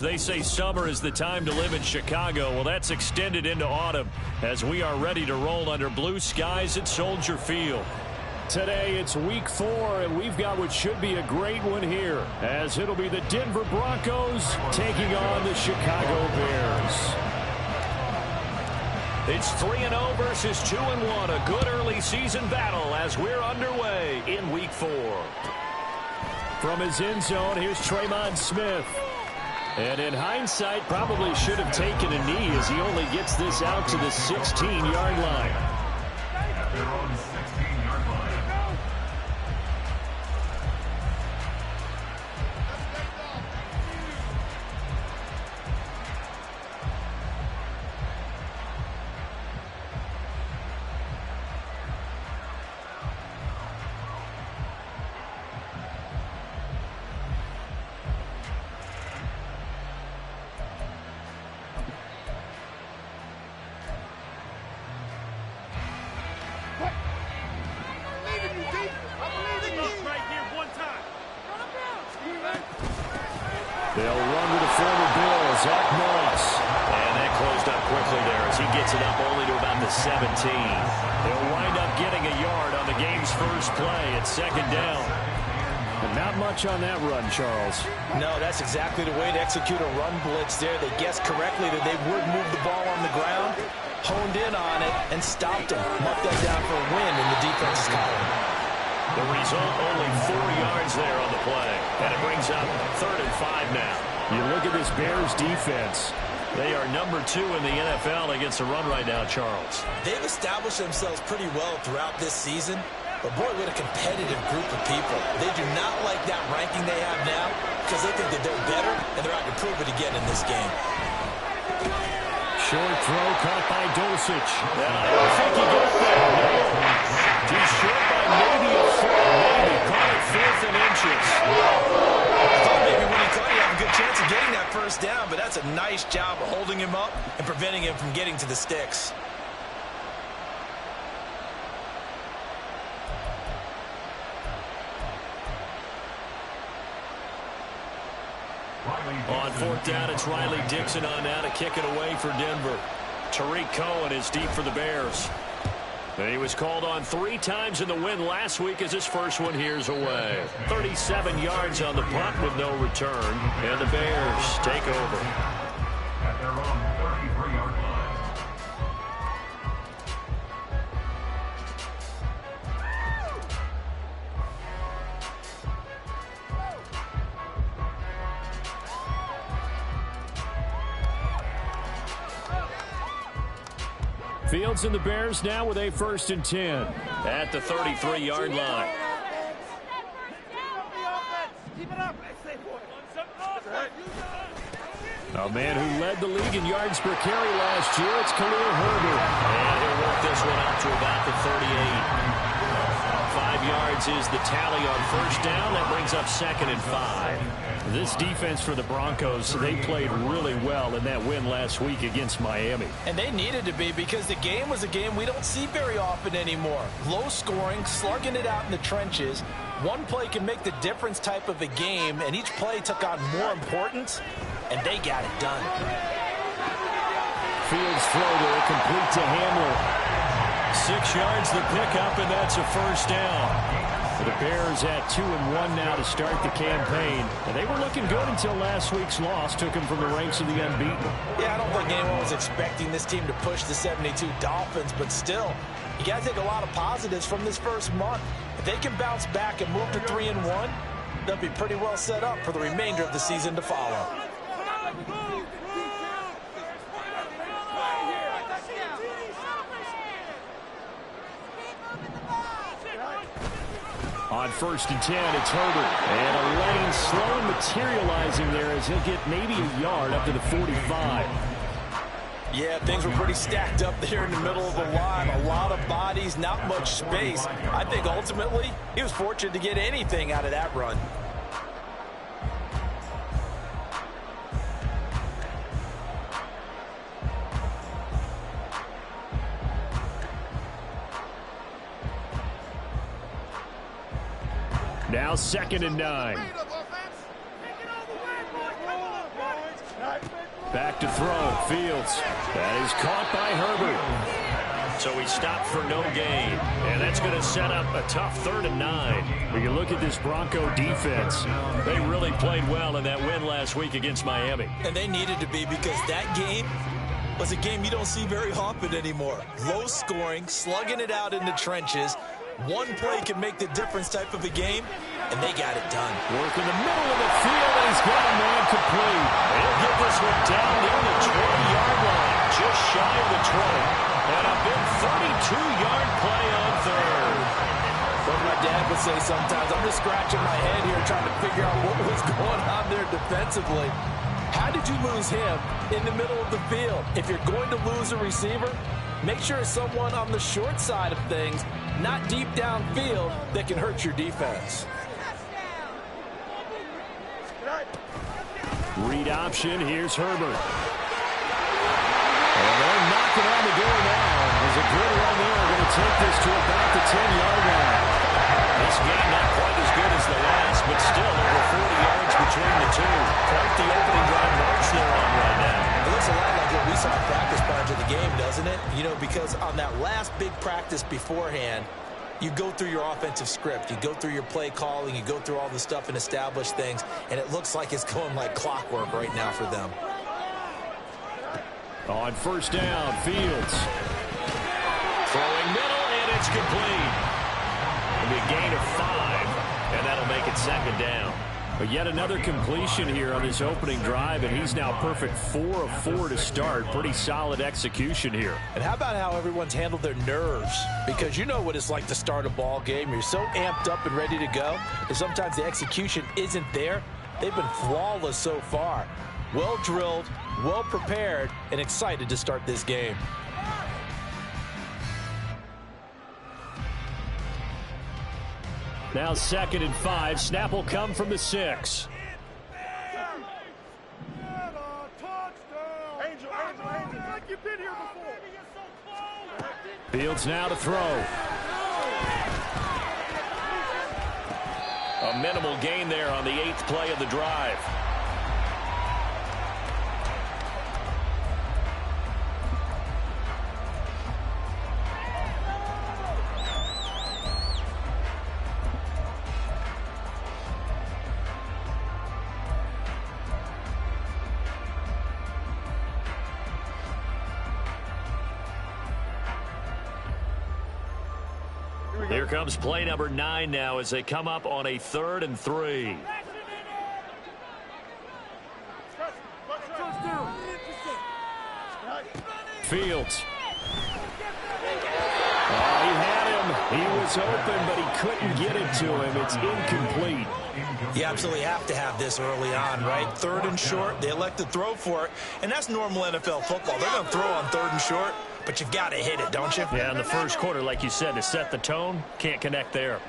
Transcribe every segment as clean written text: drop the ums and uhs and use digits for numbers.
They say summer is the time to live in Chicago. Well, that's extended into autumn as we are ready to roll under blue skies at Soldier Field. Today it's week 4, and we've got what should be a great one here, as it'll be the Denver Broncos taking on the Chicago Bears. It's 3-0 versus 2-1, a good early season battle as we're underway in week 4. From his end zone, here's Tremon Smith. And in hindsight, probably should have taken a knee as he only gets this out to the 16-yard line. They'll run with the former Bill, Zach Moss. And that closed up quickly there as he gets it up only to about the 17. They'll wind up getting a yard on the game's first play at second down. And not much on that run, Charles. No, that's exactly the way to execute a run blitz there. They guessed correctly that they would move the ball on the ground, honed in on it, and stopped them. Mucked that down for a win in the defense's column. The result, only 4 yards there on the play. And it brings up 3rd and 5 now. You look at this Bears defense. They are number 2 in the NFL against the run right now, Charles. They've established themselves pretty well throughout this season. But, boy, what a competitive group of people. They do not like that ranking they have now because they think that they're better and they're out to prove it again in this game. Short throw caught by Dulcich. And I don't think he got there. He's short by maybe a foot. Maybe. Caught it 4th and inches. I thought maybe when he caught it, you have a good chance of getting that first down, but that's a nice job of holding him up and preventing him from getting to the sticks. On 4th down, it's Riley Dixon on now to kick it away for Denver. Tariq Cohen is deep for the Bears. And he was called on 3 times in the win last week as his first one here's away. 37 yards on the punt with no return. And the Bears take over. At their own 33-yard line. Fields and the Bears now with a 1st and 10 at the 33-yard line. A man who led the league in yards per carry last year, it's Khalil Herbert. And he'll work this one out to about the 38. 5 yards is the tally on 1st down. That brings up 2nd and 5. This defense for the Broncos, they played really well in that win last week against Miami. And they needed to be because the game was a game we don't see very often anymore. Low scoring, slugging it out in the trenches. One play can make the difference type of a game, and each play took on more importance, and they got it done. Fields throw there, complete to Hamler. 6 yards the pickup, and that's a 1st down. The Bears at 2-1 now to start the campaign. And they were looking good until last week's loss took them from the ranks of the unbeaten. Yeah, I don't think anyone was expecting this team to push the 72 Dolphins, but still, you got to take a lot of positives from this first month. If they can bounce back and move to 3-1, they'll be pretty well set up for the remainder of the season to follow. On 1st and 10, it's Herbert. And a lane slowly materializing there as he'll get maybe a yard up to the 45. Yeah, things were pretty stacked up there in the middle of the line. A lot of bodies, not much space. I think ultimately he was fortunate to get anything out of that run. Now 2nd and 9. Back to throw. Fields. That is caught by Herbert. So he stopped for no gain. And that's going to set up a tough 3rd and 9. When you look at this Bronco defense, they really played well in that win last week against Miami. And they needed to be, because that game was a game you don't see very often anymore. Low scoring, slugging it out in the trenches. One play can make the difference type of a game, and they got it done. Work in the middle of the field, and he's got a man complete. He'll get this one down near the 20-yard line, just shy of the 20. And a big 32-yard play on 3rd. What my dad would say sometimes, I'm just scratching my head here trying to figure out what was going on there defensively. How did you lose him in the middle of the field? If you're going to lose a receiver, make sure it's someone on the short side of things, not deep downfield, that can hurt your defense. Read option. Here's Herbert. And they're knocking on the door now. There's a good run there. Going to take this to about the 10-yard line. This game not quite as good as the last, but still over 40 yards between the two. Quite the opening drive march they're on right now. It looks a lot like what we saw in practice prior to the game, doesn't it? You know, because on that last big practice beforehand, you go through your offensive script. You go through your play calling. You go through all the stuff and establish things. And it looks like it's going like clockwork right now for them. On 1st down, Fields. Throwing middle, and it's complete. It'll be a gain of 5, and that'll make it 2nd down. But yet another completion here on this opening drive, and he's now perfect 4 of 4 to start. Pretty solid execution here. And how about how everyone's handled their nerves? Because you know what it's like to start a ball game. You're so amped up and ready to go, and sometimes the execution isn't there. They've been flawless so far. Well drilled, well prepared, and excited to start this game. Now 2nd and 5. Snap will come from the 6. Fields now to throw. A minimal gain there on the 8th play of the drive. Here comes play number 9 now as they come up on a 3rd and 3. Fields. Oh, he had him. He was open, but he couldn't get it to him. It's incomplete. You absolutely have to have this early on, right? 3rd and short. They elect to throw for it, and that's normal NFL football. They're going to throw on 3rd and short, but you've got to hit it, don't you? Yeah, in the first quarter, like you said, to set the tone, can't connect there.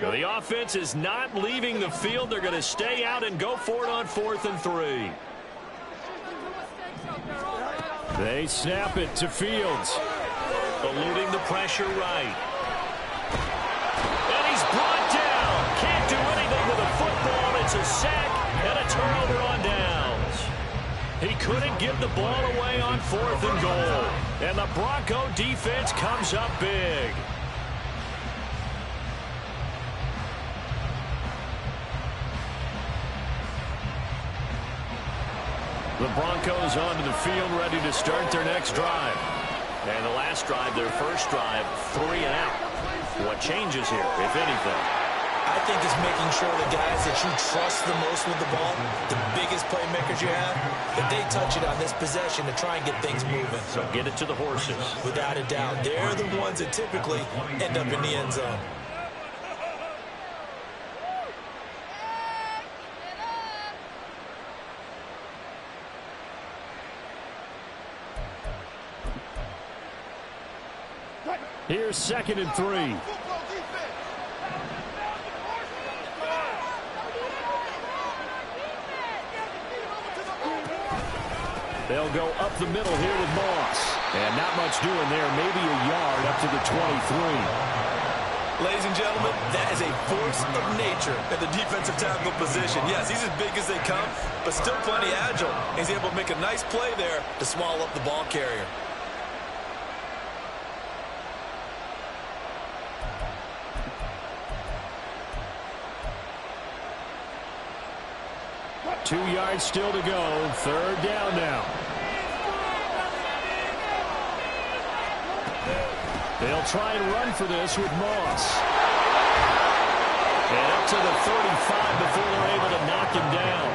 So the offense is not leaving the field. They're going to stay out and go for it on 4th and 3. They snap it to Fields. Eluding the pressure right. And he's brought down. Can't do anything with a football. It's a sack and a turnover on downs. He couldn't give the ball away on 4th and goal. And the Bronco defense comes up big. The Broncos onto the field, ready to start their next drive. And the last drive, their first drive, 3 and out. What changes here, if anything? I think it's making sure the guys that you trust the most with the ball, the biggest playmakers you have, that they touch it on this possession to try and get things moving. So get it to the horses. Without a doubt. They're the ones that typically end up in the end zone. Here's 2nd and 3. They'll go up the middle here with Moss. And not much doing there. Maybe a yard up to the 23. Ladies and gentlemen, that is a force of nature at the defensive tackle position. Yes, he's as big as they come, but still plenty agile. He's able to make a nice play there to swallow up the ball carrier. Two yards still to go. Third down now. They'll try and run for this with Moss. And up to the 35 before they're able to knock him down.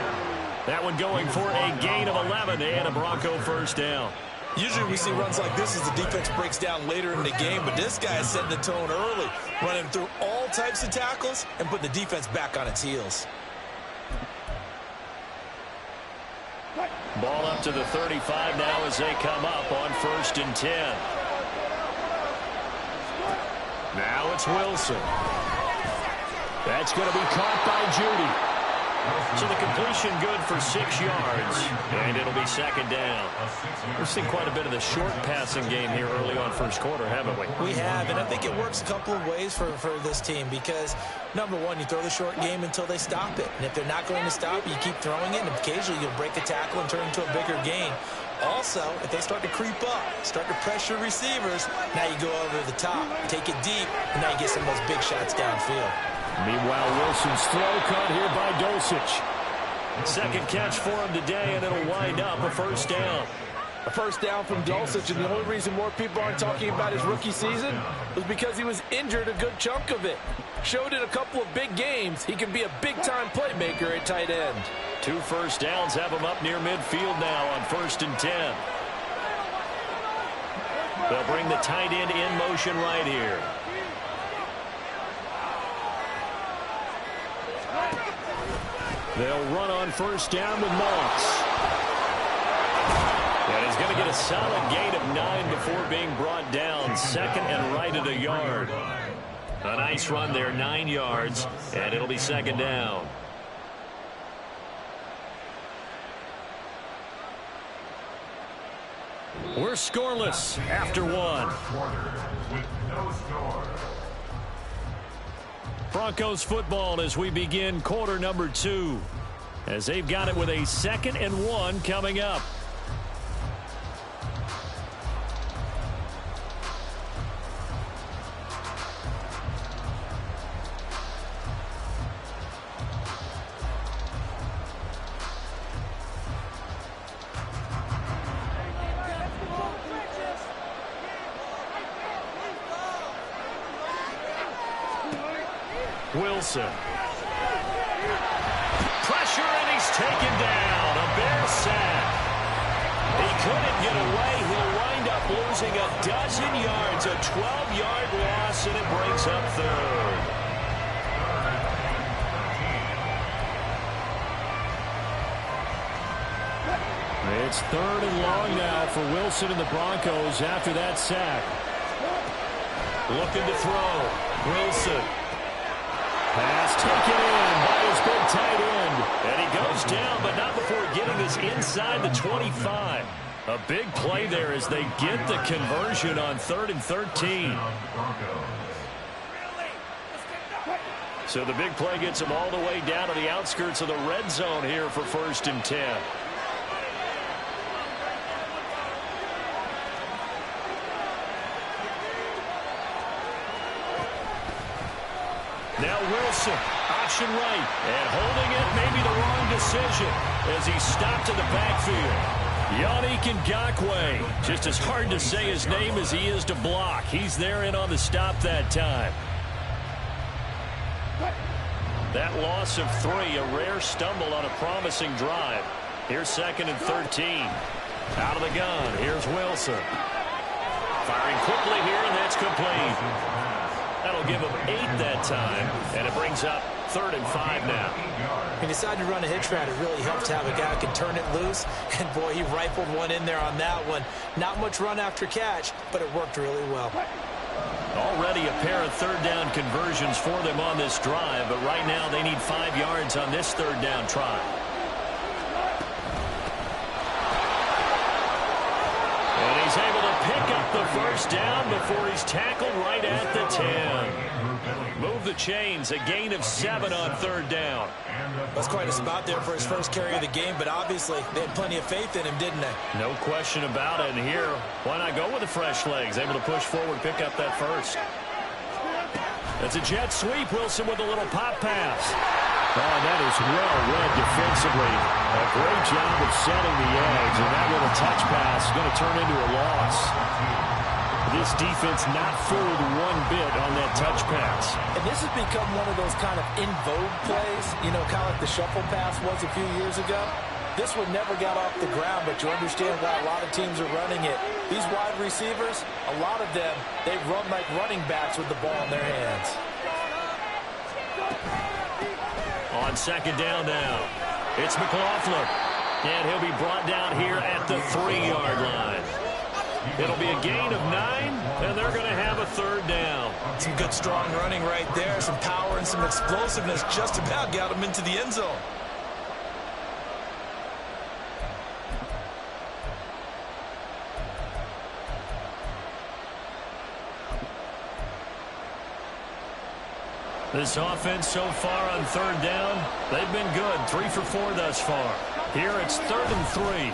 That one going for a gain of 11 and a Bronco first down. Usually we see runs like this as the defense breaks down later in the game, but this guy is setting the tone early, running through all types of tackles and putting the defense back on its heels. Ball up to the 35 now as they come up on 1st and 10. Now it's Wilson. That's going to be caught by Judy. So the completion good for 6 yards, and it'll be 2nd down. We've seen quite a bit of the short passing game here early on first quarter, haven't we? We have, and I think it works a couple of ways for this team because, number one, you throw the short game until they stop it. And if they're not going to stop it, you keep throwing it, and occasionally you'll break a tackle and turn into a bigger gain. Also, if they start to creep up, start to pressure receivers, now you go over the top, take it deep, and now you get some of those big shots downfield. Meanwhile, Wilson's throw caught here by Dosich. Second catch for him today, and it'll wind up a 1st down. A 1st down from Dulcich, and the only reason more people aren't talking about his rookie season was because he was injured a good chunk of it. Showed in a couple of big games he can be a big-time playmaker at tight end. 2 first downs have him up near midfield now on 1st and 10. They'll bring the tight end in motion right here. They'll run on 1st down with Moss. And he's going to get a solid gain of 9 before being brought down. 2nd and right at a yard. A nice run there, 9 yards, and it'll be 2nd down. We're scoreless after 1. Broncos football as we begin quarter number 2. As they've got it with a 2nd and 1 coming up. Wilson. Pressure, and he's taken down. A Bear sack. He couldn't get away. He'll wind up losing a dozen yards. A 12-yard loss, and it brings up 3rd. It's 3rd and long now for Wilson and the Broncos after that sack. Looking to throw. Wilson. Pass taken in by his big tight end. And he goes down, but not before getting this inside the 25. A big play there as they get the conversion on 3rd and 13. So the big play gets them all the way down to the outskirts of the red zone here for 1st and 10. Now Wilson, option right, and holding it, maybe the wrong decision as he stopped in the backfield. Yannick Ngakoue, just as hard to say his name as he is to block. He's there in on the stop that time. That loss of 3, a rare stumble on a promising drive. Here's 2nd and 13. Out of the gun, here's Wilson. Firing quickly here, and that's complete. That'll give him 8 that time, and it brings up 3rd and 5 now. He decided to run a hitch route. It really helped to have a guy who can turn it loose, and boy, he rifled one in there on that one. Not much run after catch, but it worked really well. Already a pair of 3rd down conversions for them on this drive, but right now they need 5 yards on this 3rd down try. And he's able to pick up up the first down before he's tackled right at the 10. Move the chains, a gain of 7 on third down. That's quite a spot there for his first carry of the game, but obviously they had plenty of faith in him, didn't they? No question about it. And here, why not go with the fresh legs? Able to push forward, pick up that first. That's a jet sweep. Wilson with a little pop pass. Oh, and that is well read defensively. A great job of setting the edge, and that little touch pass is going to turn into a loss. This defense not fooled one bit on that touch pass. And this has become one of those kind of in vogue plays, you know, kind of like the shuffle pass was a few years ago. This one never got off the ground, but you understand why a lot of teams are running it. These wide receivers, a lot of them, they run like running backs with the ball in their hands. On second down now, it's McLaughlin. And he'll be brought down here at the 3-yard line. It'll be a gain of 9, and they're going to have a third down. Some good, strong running right there. Some power and some explosiveness just about got him into the end zone. This offense so far on third down, they've been good. 3 for 4 thus far. Here it's 3rd and 3.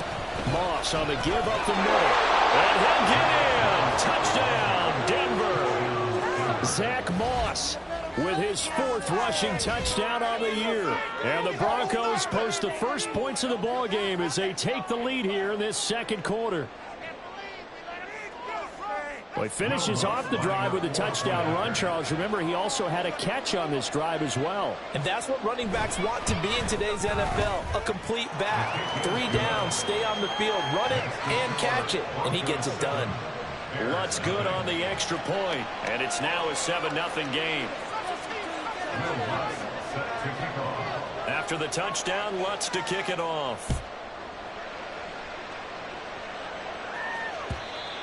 Moss on the give up the middle. And he'll get in. Touchdown, Denver. Zach Moss with his 4th rushing touchdown on the year. And the Broncos post the first points of the ball game as they take the lead here in this second quarter. Well, he finishes off the drive with a touchdown run, Charles. Remember, he also had a catch on this drive as well. And that's what running backs want to be in today's NFL, a complete back. 3 down, stay on the field, run it, and catch it. And he gets it done. Lutz good on the extra point, and it's now a 7-0 game. After the touchdown, Lutz to kick it off.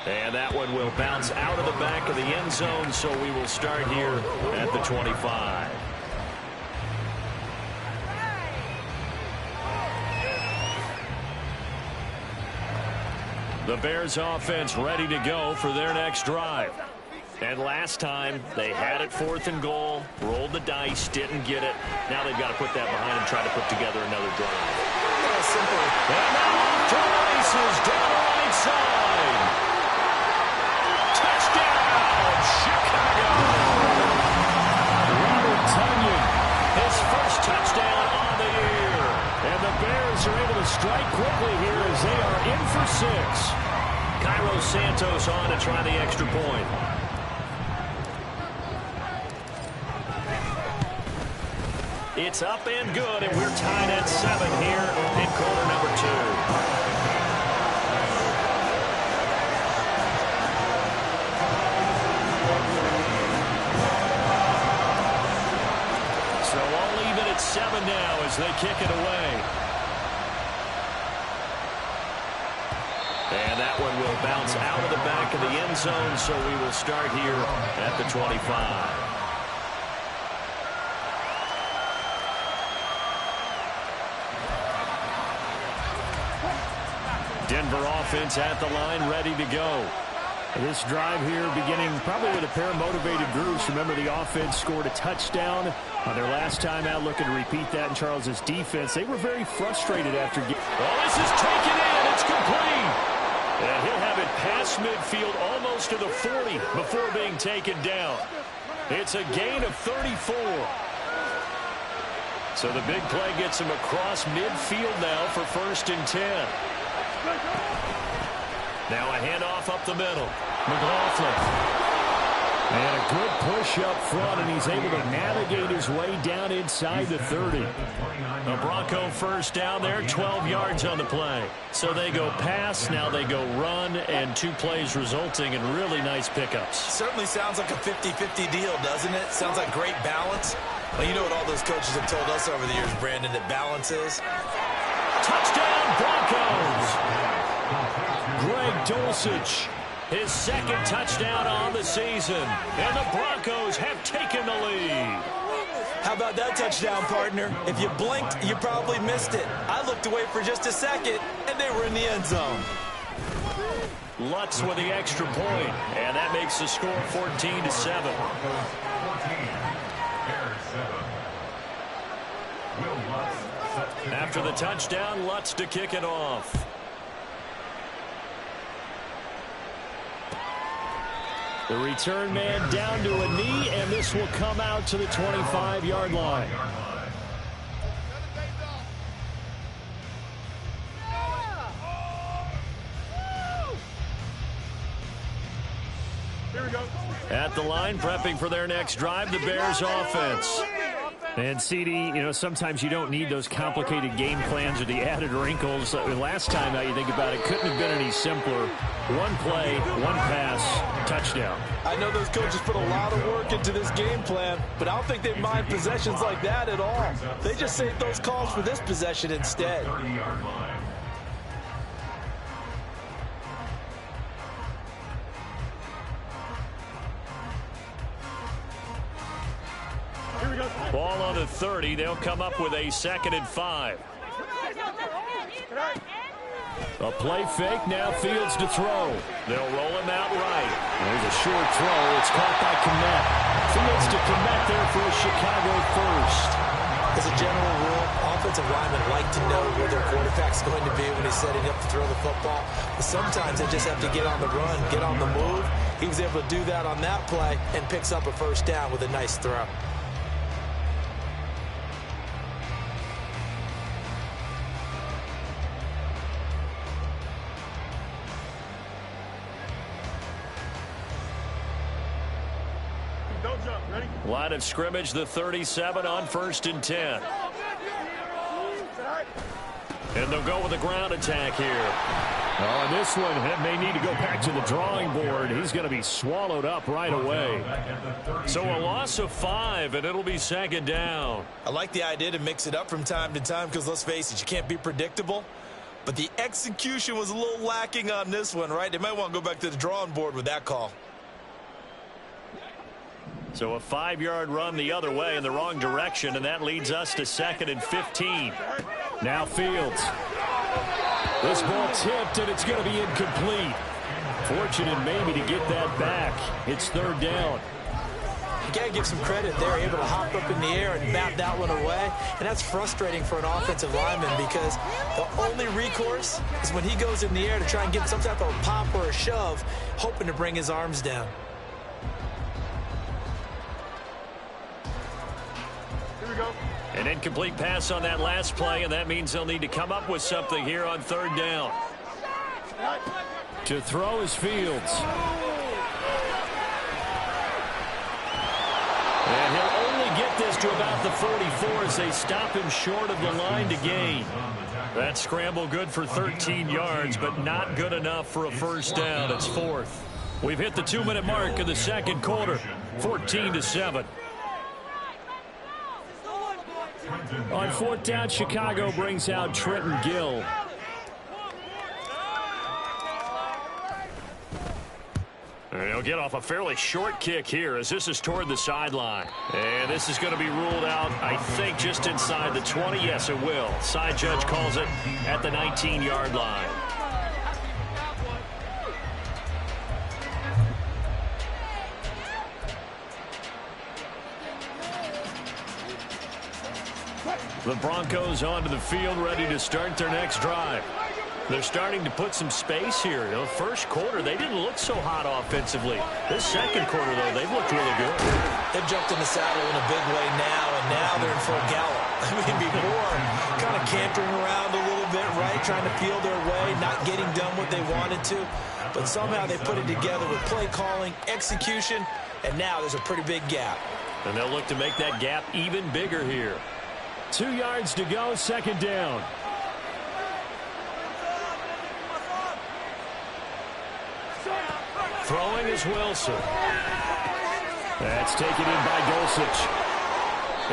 And that one will bounce out of the back of the end zone, so we will start here at the 25. The Bears offense ready to go for their next drive. And last time, they had it 4th and goal, rolled the dice, didn't get it. Now they've got to put that behind and try to put together another drive. Simple. And now off to the races down the right side. Touchdown, Chicago! Robert Tonyan, his first touchdown on the year. And the Bears are able to strike quickly here as they are in for 6. Cairo Santos on to try the extra point. It's up and good, and we're tied at 7 here in quarter number 2. So all even at 7 now as they kick it away. And that one will bounce out of the back of the end zone, so we will start here at the 25. Denver offense at the line, ready to go. This drive here beginning probably with a pair of motivated groups. Remember, the offense scored a touchdown on their last time out. Looking to repeat that in Charles's defense. They were very frustrated after getting... Oh, this is taken in. It's complete. And he'll have it past midfield almost to the 40 before being taken down. It's a gain of 34. So the big play gets him across midfield now for 1st and 10. Now a handoff up the middle. McLaughlin. And a good push up front, and he's able to navigate his way down inside the 30. A Bronco first down there, 12 yards on the play. So they go pass, now they go run, and 2 plays resulting in really nice pickups. Certainly sounds like a 50-50 deal, doesn't it? Sounds like great balance. Well, you know what all those coaches have told us over the years, Brandon, that balance is? Touchdown, Broncos! Greg Dulcich, his 2nd touchdown on the season. And the Broncos have taken the lead. How about that touchdown, partner? If you blinked, you probably missed it. I looked away for just a second, and they were in the end zone. Lutz with the extra point, and that makes the score 14-7. After the touchdown, Lutz to kick it off. The return man down to a knee, and this will come out to the 25-yard line. At the line, prepping for their next drive, the Bears offense. And, CD, sometimes you don't need those complicated game plans or the added wrinkles. Last time, now you think about it, couldn't have been any simpler. One play, one pass, touchdown. I know those coaches put a lot of work into this game plan, but I don't think they mind possessions like that at all. They just save those calls for this possession instead. Ball on the 30. They'll come up with a 2nd and 5. A play fake. Now Fields to throw. They'll roll him out right. There's a short throw. It's caught by Kmet. Fields to Kmet there for a Chicago first. As a general rule, offensive linemen like to know where their quarterback's going to be when he's setting up to throw the football. But sometimes they just have to get on the run, get on the move. He was able to do that on that play and picks up a first down with a nice throw. Line of scrimmage, the 37 on 1st and 10. And they'll go with a ground attack here. Oh, and this one may need to go back to the drawing board. He's going to be swallowed up right away. So a loss of 5, and it'll be 2nd down. I like the idea to mix it up from time to time because, let's face it, you can't be predictable. But the execution was a little lacking on this one, right? They might want to go back to the drawing board with that call. So a 5-yard run the other way in the wrong direction, and that leads us to 2nd and 15. Now Fields. This ball tipped, and it's going to be incomplete. Fortunate maybe to get that back. It's 3rd down. You got to give some credit. They're able to hop up in the air and bat that one away. And that's frustrating for an offensive lineman because the only recourse is when he goes in the air to try and get some type of a pop or a shove, hoping to bring his arms down. An incomplete pass on that last play, and that means they'll need to come up with something here on 3rd down. To throw is Fields. And he'll only get this to about the 44 as they stop him short of the line to gain. That scramble good for 13 yards, but not good enough for a first down. It's 4th. We've hit the 2-minute mark of the 2nd quarter, 14-7. On 4th down, Chicago brings out Trenton Gill. And he'll get off a fairly short kick here as this is toward the sideline. And this is going to be ruled out, I think, just inside the 20. Yes, it will. Side judge calls it at the 19-yard line. The Broncos onto the field, ready to start their next drive. They're starting to put some space here. The first quarter, they didn't look so hot offensively. This 2nd quarter, though, they've looked really good. They've jumped in the saddle in a big way now, and now they're in full gallop. I mean, before, kind of cantering around a little bit, right, trying to feel their way, not getting done what they wanted to. But somehow they put it together with play calling, execution, and now there's a pretty big gap. And they'll look to make that gap even bigger here. 2 yards to go, 2nd down. Throwing is Wilson. That's taken in by Dulcich.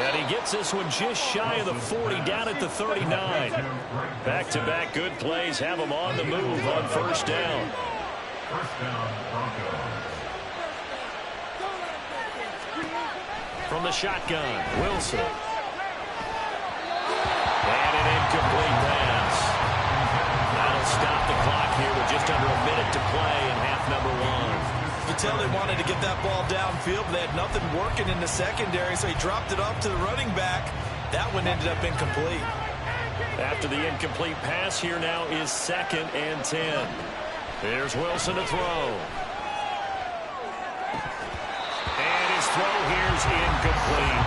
And he gets this one just shy of the 40, down at the 39. Back-to-back good plays have him on the move on 1st down. From the shotgun, Wilson. And an incomplete pass. That'll stop the clock here with just under a minute to play. tell they wanted to get that ball downfield, but they had nothing working in the secondary, so he dropped it off to the running back. That one ended up incomplete. After the incomplete pass, here now is 2nd and 10. Here's Wilson to throw. And his throw here's incomplete.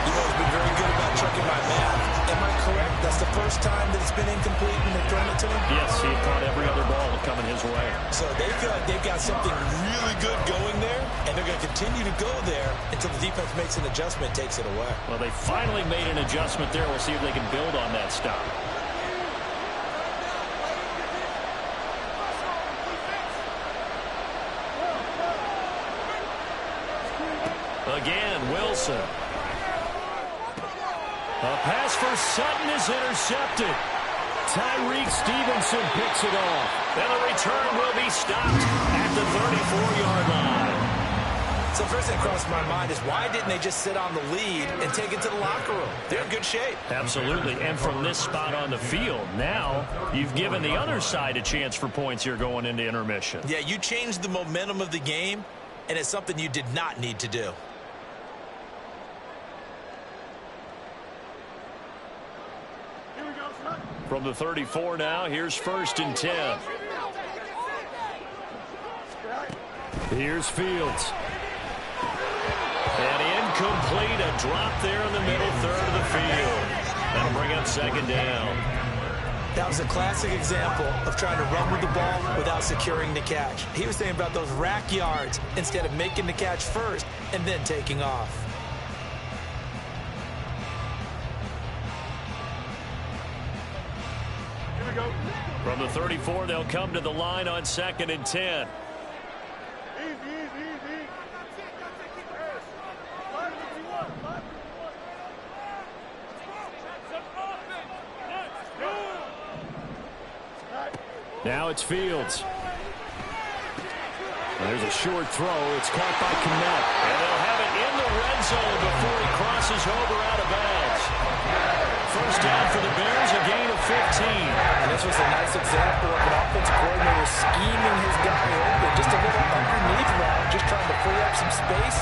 You know, he's been very good about checking my math. Am I correct? That's the first time that it's been incomplete when they've thrown it to him? Yes, he caught every other ball coming his way. So they feel like they've got something really good going there, and they're going to continue to go there until the defense makes an adjustment, takes it away. Well, they finally made an adjustment there. We'll see if they can build on that stop. Again, Wilson. A pass for Sutton is intercepted. Tyreek Stevenson picks it off. And the return will be stopped at the 34-yard line. So first thing that crossed my mind is why didn't they just sit on the lead and take it to the locker room? They're in good shape. Absolutely. And from this spot on the field, now you've given the other side a chance for points here going into intermission. Yeah, you changed the momentum of the game, and it's something you did not need to do. From the 34 now, here's 1st and 10. Here's Fields. And incomplete, a drop there in the middle third of the field. That'll bring up 2nd down. That was a classic example of trying to run with the ball without securing the catch. He was thinking about those rack yards instead of making the catch first and then taking off. From the 34, they'll come to the line on 2nd and 10. Now it's Fields. There's a short throw. It's caught by Kmet. And they'll have it in the red zone before he crosses over out of bounds. First down for the Bears, a gain of 15. And this was a nice example of an offensive coordinator scheming his guy open. Just a little underneath route, just trying to free up some space,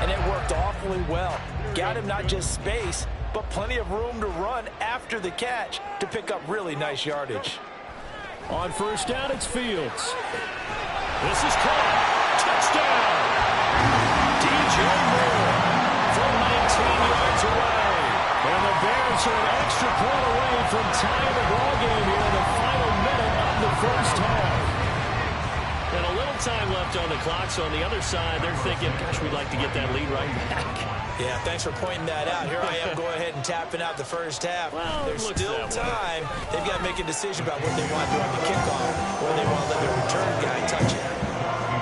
and it worked awfully well. Got him not just space, but plenty of room to run after the catch to pick up really nice yardage. On first down, it's Fields. This is caught. Touchdown. DJ Moore from 19 yards away. And the Bears are an extra point away from tying the ball game here in the final minute of the first half. And a little time left on the clock, so on the other side, they're thinking, gosh, we'd like to get that lead right back. Yeah, thanks for pointing that out. Here I am going ahead and tapping out the first half. Well, there's still time. They've got to make a decision about what they want to do on the kickoff, or they want to let their return guy touch it.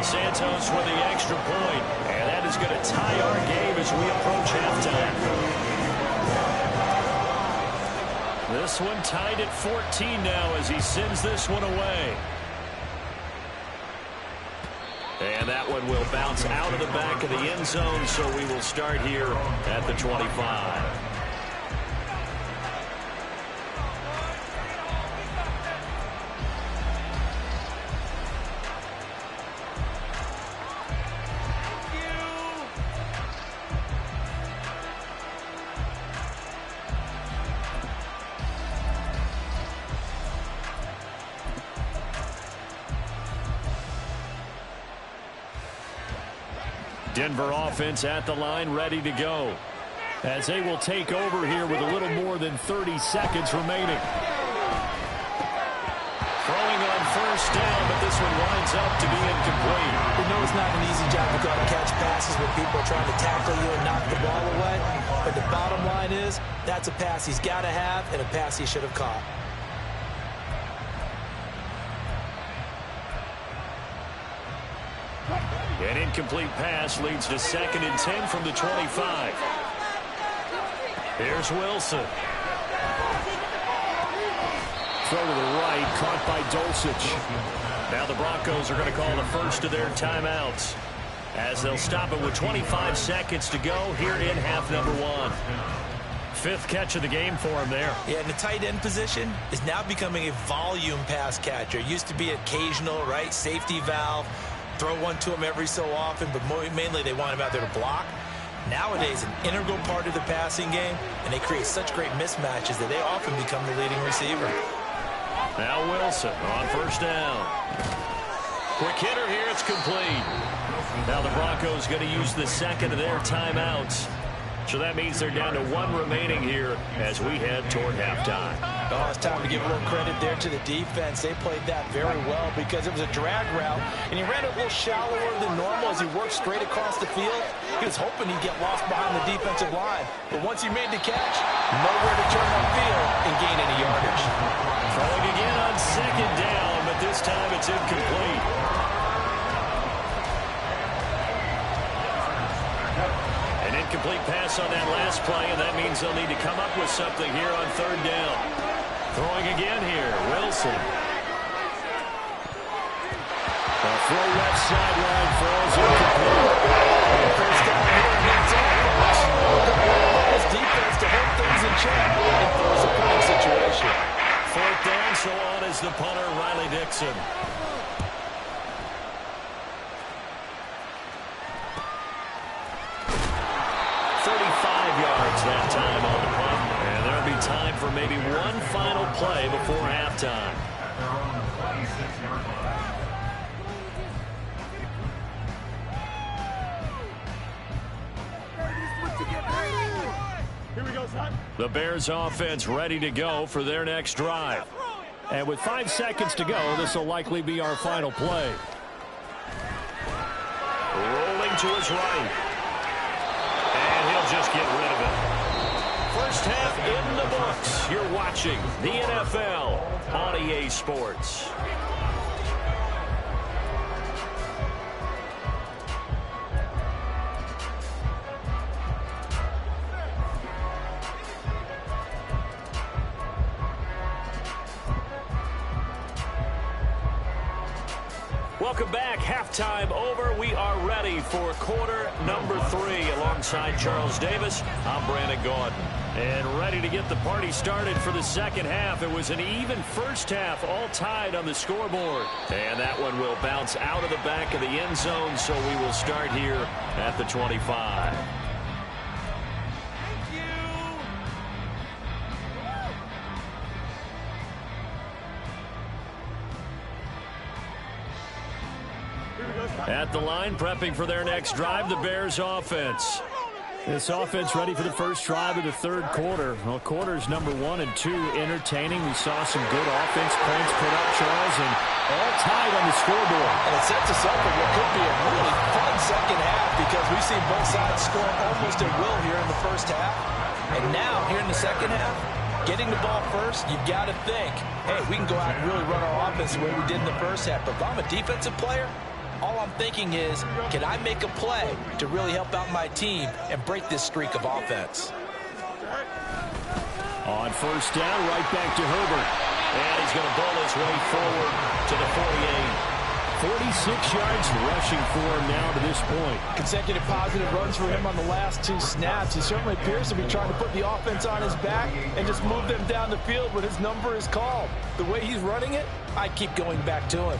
Santos with the extra point, and that is going to tie our game as we approach halftime. This one tied at 14 now as he sends this one away. And that one will bounce out of the back of the end zone, so we will start here at the 25. Denver offense at the line, ready to go, as they will take over here with a little more than 30 seconds remaining. Throwing on first down, but this one winds up to be incomplete. You know it's not an easy job to go out and catch passes when people are trying to tackle you and knock the ball away. But the bottom line is, that's a pass he's got to have and a pass he should have caught. An incomplete pass leads to 2nd and 10 from the 25. Here's Wilson. Throw to the right, caught by Dulcich. Now the Broncos are going to call the first of their timeouts, as they'll stop it with 25 seconds to go here in half number one. 5th catch of the game for him there. Yeah, and the tight end position is now becoming a volume pass catcher. Used to be occasional, right? Safety valve. throw one to him every so often, but mainly they want him out there to block. Nowadays, an integral part of the passing game, and they create such great mismatches that they often become the leading receiver. Now Wilson on first down. Quick hitter here, it's complete. Now the Broncos going to use the second of their timeouts. So that means they're down to one remaining here as we head toward halftime. Oh, it's time to give a little credit there to the defense. They played that very well because it was a drag route, and he ran it a little shallower than normal as he worked straight across the field. He was hoping he'd get lost behind the defensive line, but once he made the catch, nowhere to turn upfield and gain any yardage. Throwing again on second down, but this time it's incomplete. An incomplete pass on that last play, and that means they'll need to come up with something here on third down. Throwing again here, Wilson. The throw left sideline falls incomplete. First down here against offense. His defense to hold things in check and force a punting situation. Fourth down, so on is the punter, Riley Dixon. 35 yards that time on the punt. And there'll be time for maybe one final play before halftime. Here we go, son. The Bears offense ready to go for their next drive. And with 5 seconds to go, this will likely be our final play. Rolling to his right. And he'll just get rid of it. First half in the books. You're watching the NFL on EA Sports. Welcome back. Halftime over. We are ready for quarter number 3. Alongside Charles Davis, I'm Brandon Gordon. And ready to get the party started for the second half. It was an even first half, all tied on the scoreboard. And that one will bounce out of the back of the end zone, so we will start here at the 25. At the line, prepping for their next drive, the Bears offense. This offense ready for the first drive of the third quarter. Well, quarters number 1 and 2 entertaining. We saw some good offense points put up, Charles, and all tied on the scoreboard. And it sets us up for what could be a really fun second half because we've seen both sides score almost at will here in the first half. And now, here in the second half, getting the ball first, you've got to think, hey, we can go out and really run our offense the way we did in the first half. But if I'm a defensive player, all I'm thinking is, can I make a play to really help out my team and break this streak of offense? On first down, right back to Herbert. And he's going to bowl his way forward to the 48. 46 yards rushing for him now to this point. Consecutive positive runs for him on the last 2 snaps. He certainly appears to be trying to put the offense on his back and just move them down the field when his number is called. The way he's running it, I keep going back to him.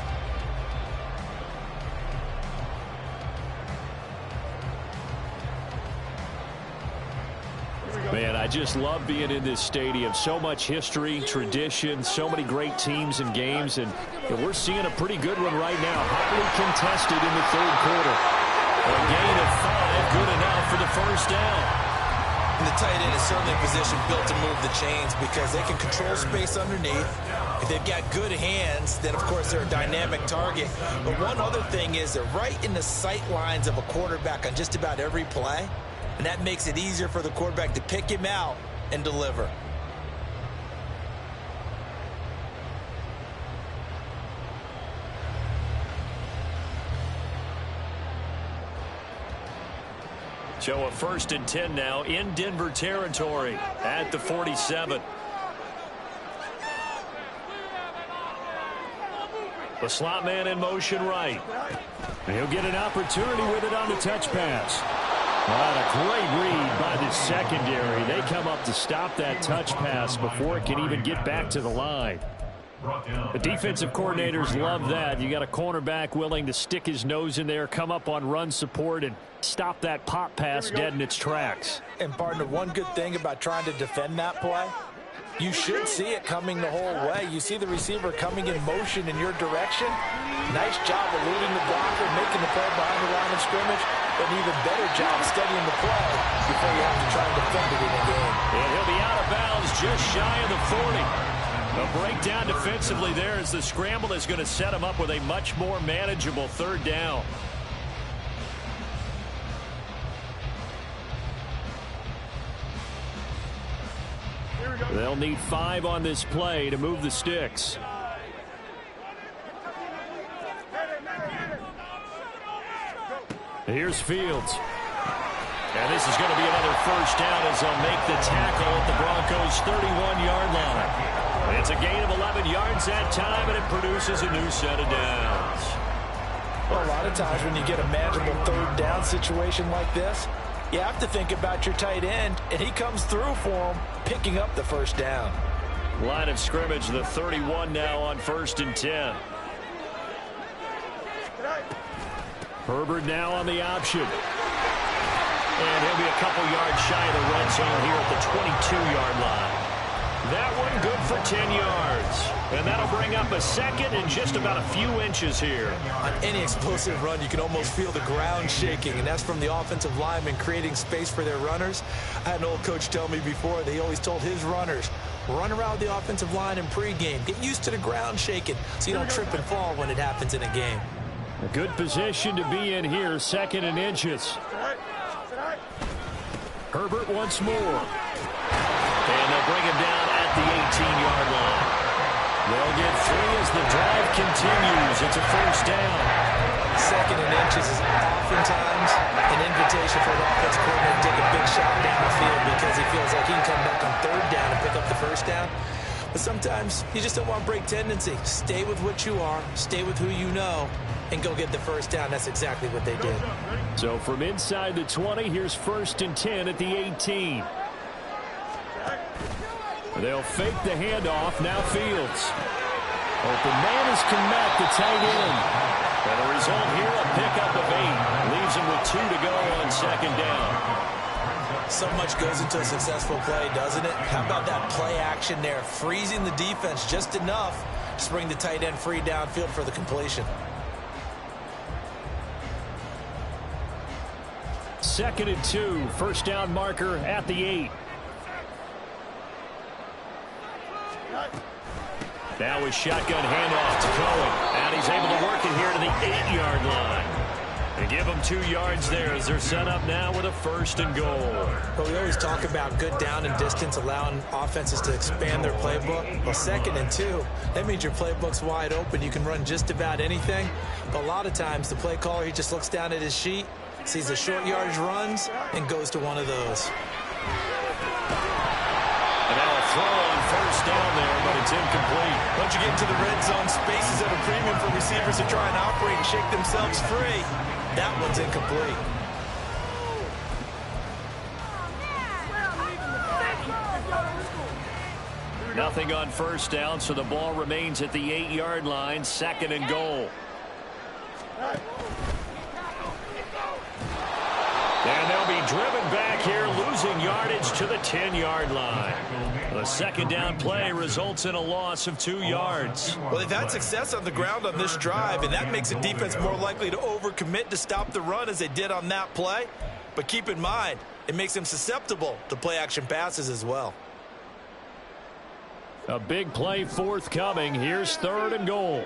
Man, I just love being in this stadium. So much history, tradition, so many great teams and games, and we're seeing a pretty good one right now. Hotly contested in the third quarter. A gain of 5, good enough for the first down. And the tight end is certainly a position built to move the chains because they can control space underneath. If they've got good hands, then of course they're a dynamic target. But one other thing is they're right in the sight lines of a quarterback on just about every play. And that makes it easier for the quarterback to pick him out and deliver. So a 1st and 10 now in Denver territory at the 47. The slot man in motion right. And he'll get an opportunity with it on the touch pass. What a great read by the secondary. They come up to stop that touch pass before it can even get back to the line. The defensive coordinators love that. You got a cornerback willing to stick his nose in there, come up on run support, and stop that pop pass dead in its tracks. And partner, one good thing about trying to defend that play, you should see it coming the whole way. You see the receiver coming in motion in your direction. Nice job eluding the blocker, making the play behind the line of scrimmage. An even better job studying the play before you have to try and defend it in a game. And he'll be out of bounds just shy of the 40. A breakdown defensively there as the scramble is going to set him up with a much more manageable third down. They'll need 5 on this play to move the sticks. Here's Fields. And this is going to be another first down as they'll make the tackle at the Broncos' 31-yard line. It's a gain of 11 yards that time, and it produces a new set of downs. Well, a lot of times when you get a manageable third down situation like this, you have to think about your tight end, and he comes through for him, picking up the first down. Line of scrimmage, the 31 now on 1st and 10. Herbert now on the option. And he'll be a couple yards shy of the red zone here at the 22-yard line. That one good for 10 yards. And that'll bring up a second and just about a few inches here. On any explosive run, you can almost feel the ground shaking, and that's from the offensive linemen creating space for their runners. I had an old coach tell me before that he always told his runners, run around the offensive line in pregame. Get used to the ground shaking so you don't trip and fall when it happens in a game. A good position to be in here, 2nd and inches. Herbert once more. And they'll bring him down at the 18-yard line. They'll get 3 as the drive continues. It's a first down. 2nd and inches is oftentimes an invitation for an offense coordinator to take a big shot down the field because he feels like he can come back on 3rd down and pick up the first down. But sometimes you just don't want break tendency. Stay with what you are, stay with who you know, and go get the first down. That's exactly what they did. So from inside the 20, here's 1st and 10 at the 18. They'll fake the handoff. Now Fields. Open man is Kmet, the tight end. And the result here, a pickup of 8. Leaves him with 2 to go on 2nd down. So much goes into a successful play, doesn't it? How about that play action there? Freezing the defense just enough to bring the tight end free downfield for the completion. 2nd and 2. First down marker at the 8. Now with shotgun handoff to Cohen. And he's able to work it here to the 8-yard line. They give them 2 yards there as they're set up now with a 1st and goal. Well, we always talk about good down and distance, allowing offenses to expand their playbook. Well, 2nd and 2, that means your playbook's wide open. You can run just about anything. But a lot of times the play caller, he just looks down at his sheet, sees the short yardage runs, and goes to one of those. And now a throw on 1st down there, but it's incomplete. Once you get into the red zone, spaces at a premium for receivers to try and operate and shake themselves free. That one's incomplete. Nothing on 1st down, so the ball remains at the 8-yard line, 2nd and goal. And they'll be driven back here, losing yardage to the 10-yard line. The 2nd down play results in a loss of 2 yards. Well, they've had success on the ground on this drive, and that makes a defense more likely to overcommit to stop the run as they did on that play. But keep in mind, it makes them susceptible to play-action passes as well. A big play forthcoming. Here's 3rd and goal.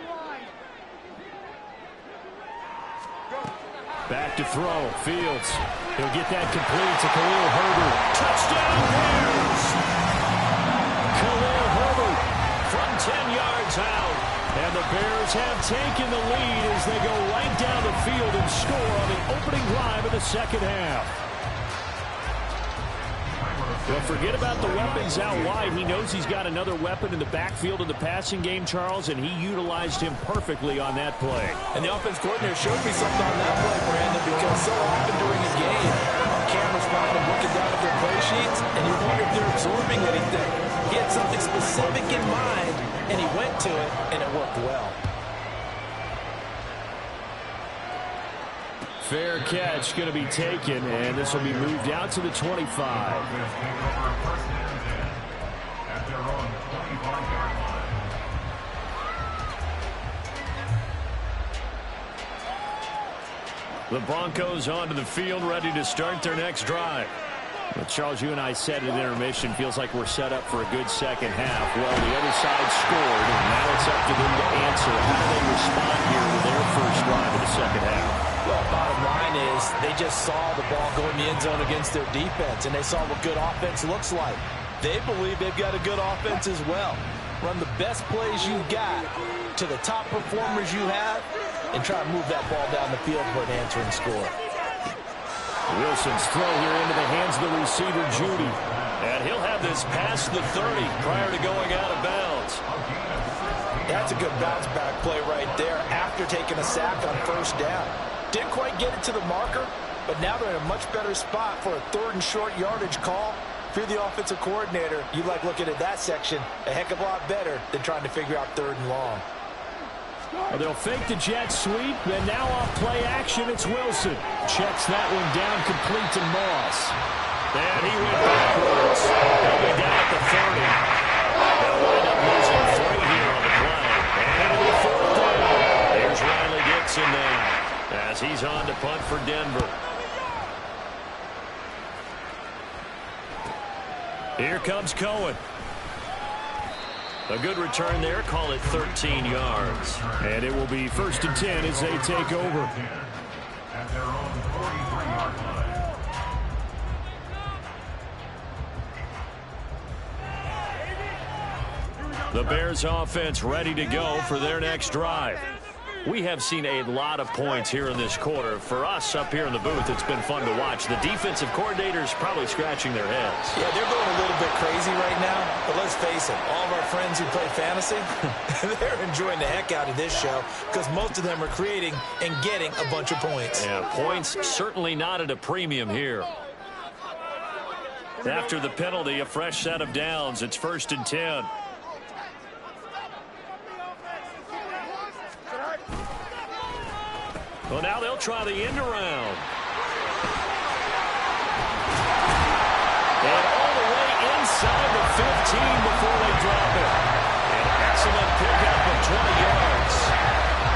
Back to throw. Fields. He'll get that complete to Khalil Herbert. Touchdown Bears! Khalil Herbert from 10 yards out. And the Bears have taken the lead as they go right down the field and score on the opening drive of the 2nd half. Well, forget about the weapons out wide. He knows he's got another weapon in the backfield of the passing game, Charles, and he utilized him perfectly on that play. And the offense coordinator showed me something on that play, Brandon, because so often during a game, cameras find them looking down at their play sheets, and you wonder if they're absorbing anything. He had something specific in mind and he went to it, and it worked well. Fair catch going to be taken, and this will be moved out to the 25. The Broncos onto the field, ready to start their next drive. Well, Charles, you and I said at intermission, feels like we're set up for a good second half. Well, the other side scored, and now it's up to them to answer. How do they respond here with their first drive of the second half? Well, bottom line is they just saw the ball go in the end zone against their defense, and they saw what good offense looks like. They believe they've got a good offense as well. Run the best plays you've got to the top performers you have, and try to move that ball down the field for an answering score. Wilson's throw here into the hands of the receiver, Judy. And he'll have this past the 30 prior to going out of bounds. That's a good bounce back play right there after taking a sack on first down. Didn't quite get it to the marker, but now they're in a much better spot for a 3rd and short yardage call. If you're the offensive coordinator, you like looking at that section a heck of a lot better than trying to figure out 3rd and long. Well, they'll fake the jet sweep, and now off play action, it's Wilson. Checks that one down, complete to Moss. And he went backwards. He'll be down at the 30. They'll wind up losing 3 here on the play. And it'll be 4th down. Here's Riley Dixon now, as he's on to punt for Denver. Here comes Cohen. A good return there. Call it 13 yards. And it will be 1st and 10 as they take over. At their own 43-yard line. The Bears offense ready to go for their next drive. We have seen a lot of points here in this quarter. For us up here in the booth, it's been fun to watch. The defensive coordinators probably scratching their heads. Yeah, they're going a little bit crazy right now. But let's face it, all of our friends who play fantasy, they're enjoying the heck out of this show because most of them are creating and getting a bunch of points. Yeah, points certainly not at a premium here. After the penalty, a fresh set of downs. It's 1st and 10. Well, now they'll try the end around. And all the way inside the 15 before they drop it. An excellent pickup of 20 yards.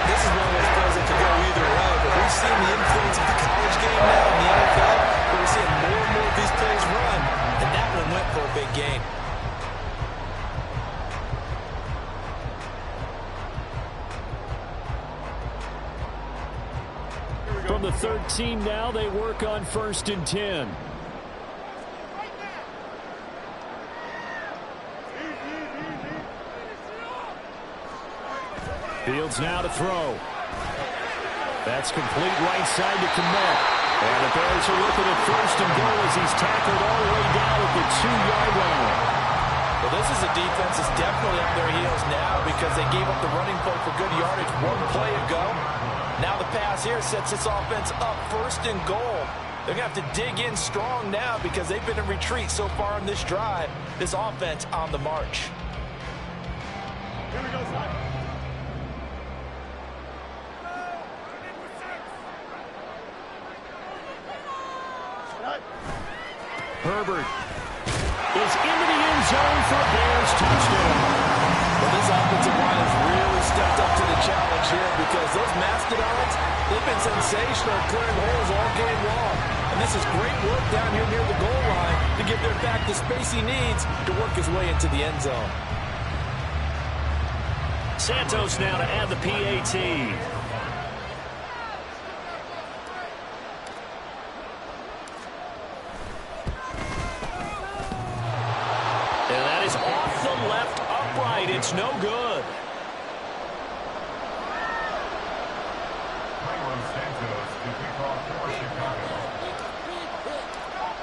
This is one of those plays that could go either way, but we've seen the influence of the college game now in the NFL, but we're seeing more and more of these plays run, and that one went for a big gain. From the 13 now, they work on 1st and 10. Fields now to throw. That's complete right side to Kmet. And the Bears are looking at 1st and goal as he's tackled all the way down at the 2-yard line. Well, this is a defense that's definitely on their heels now because they gave up the running play for good yardage 1 play ago. Now the pass here sets this offense up 1st and goal. They're going to have to dig in strong now because they've been in retreat so far in this drive. This offense on the march. Here we go, Simon. Herbert is into the end zone for a Bears touchdown. Well, this offensive line has really stepped up to the challenge here because those Mastodons, they've been sensational clearing holes all game long. And this is great work down here near the goal line to give their back the space he needs to work his way into the end zone. Santos now to add the PAT. And that is off the left upright. It's no good.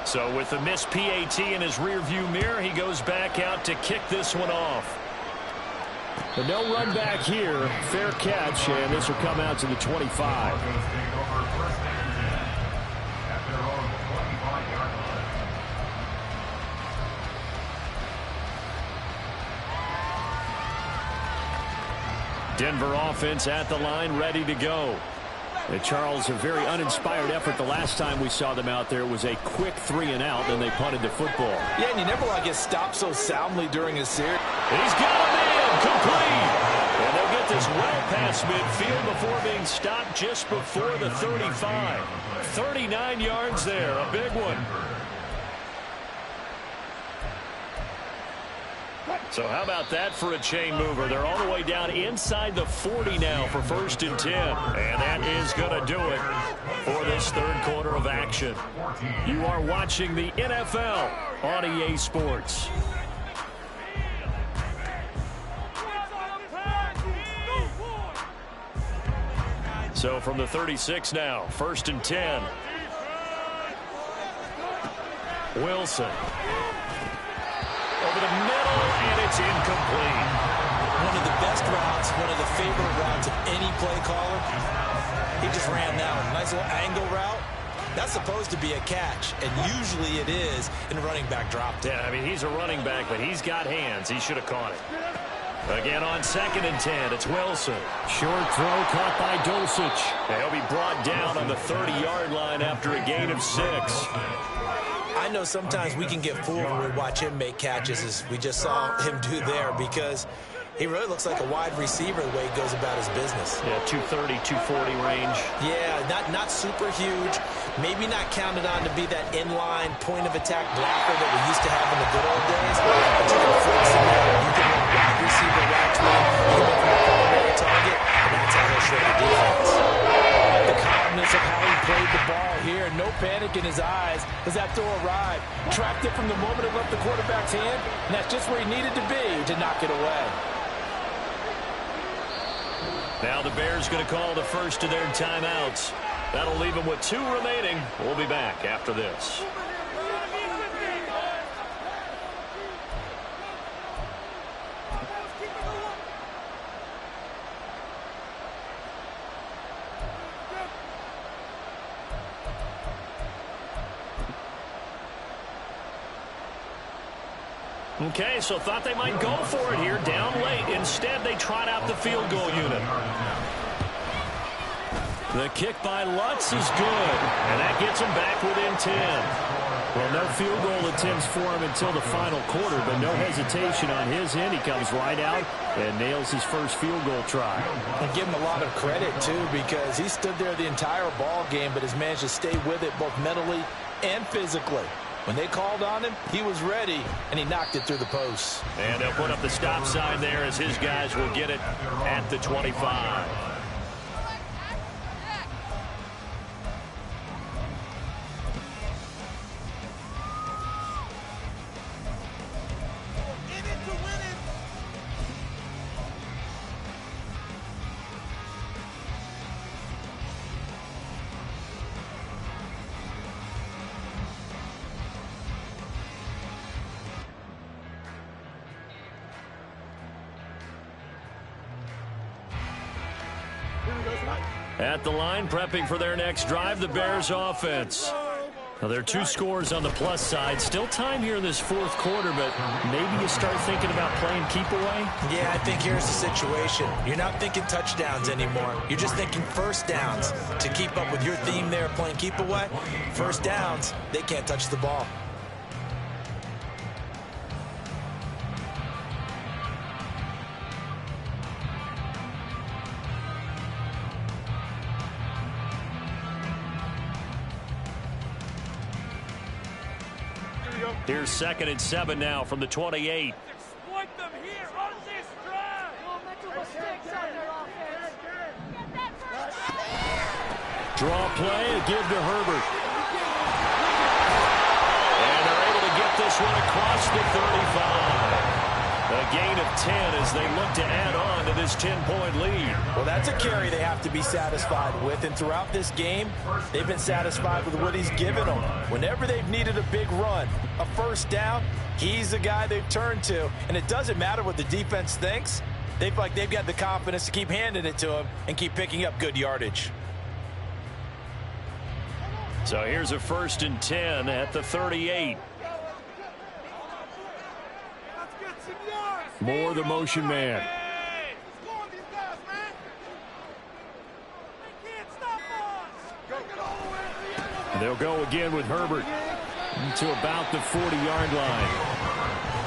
So with the missed PAT in his rearview mirror, he goes back out to kick this one off. But no run back here. Fair catch, and this will come out to the 25. Denver offense at the line, ready to go. And Charles, a very uninspired effort the last time we saw them out there. It was a quick 3 and out, then they punted the football. Yeah, and you never want to get stopped so soundly during a series. He's got him in, complete. And they'll get this well past midfield before being stopped just before the 35. 39 yards there, a big one. So how about that for a chain mover? They're all the way down inside the 40 now for 1st and 10. And that is going to do it for this third quarter of action. You are watching the NFL on EA Sports. So from the 36 now, 1st and 10. Wilson. Over the middle, and it's incomplete. One of the best routes, one of the favorite routes of any play caller. He just ran that one. Nice little angle route. That's supposed to be a catch, and usually it is in a running back drop. Yeah, I mean, he's a running back, but he's got hands. He should have caught it. Again on 2nd and 10, it's Wilson. Short throw caught by Dulcich. And he'll be brought down on the 30-yard line after a gain of 6. I know sometimes we can get fooled when we watch him make catches, as we just saw him do there, because he really looks like a wide receiver the way he goes about his business. Yeah, 230, 240 range. Yeah, not super huge. Maybe not counted on to be that inline point-of-attack blocker that we used to have in the good old days. But you can flex him out. You can run wide receiver routes with him. You can make him a primary target, and that's how he'll shred the defense. The calmness of how he played the ball here. No panic in his eyes as that throw arrived. Tracked it from the moment it left the quarterback's hand, and that's just where he needed to be to knock it away. Now the Bears going to call the first of their timeouts. That'll leave them with 2 remaining. We'll be back after this. Okay, so thought they might go for it here, down late. Instead, they trot out the field goal unit. The kick by Lutz is good, and that gets them back within 10. Well, no field goal attempts for him until the final quarter, but no hesitation on his end. He comes right out and nails his first field goal try. And give him a lot of credit, too, because he stood there the entire ball game, but has managed to stay with it both mentally and physically. When they called on him, he was ready, and he knocked it through the posts. And they'll put up the stop sign there as his guys will get it at the 25. At the line, prepping for their next drive, the Bears offense. Now, there are 2 scores on the plus side. Still time here in this 4th quarter, but maybe you start thinking about playing keep away? Yeah, I think here's the situation. You're not thinking touchdowns anymore. You're just thinking first downs. To keep up with your theme there, playing keep away, first downs, they can't touch the ball. Here's 2nd and 7 now from the 28. Exploit them here on this drive. Draw play and give to Herbert. And they're able to get this one across the 35. A gain of 10 as they look to add on to this 10-point lead. Well, that's a carry they have to be satisfied with. And throughout this game, they've been satisfied with what he's given them. Whenever they've needed a big run, a first down, he's the guy they've turned to. And it doesn't matter what the defense thinks. They've got the confidence to keep handing it to him and keep picking up good yardage. So here's a 1st and 10 at the 38. Moore, the motion man. They'll go again with Herbert to about the 40-yard line.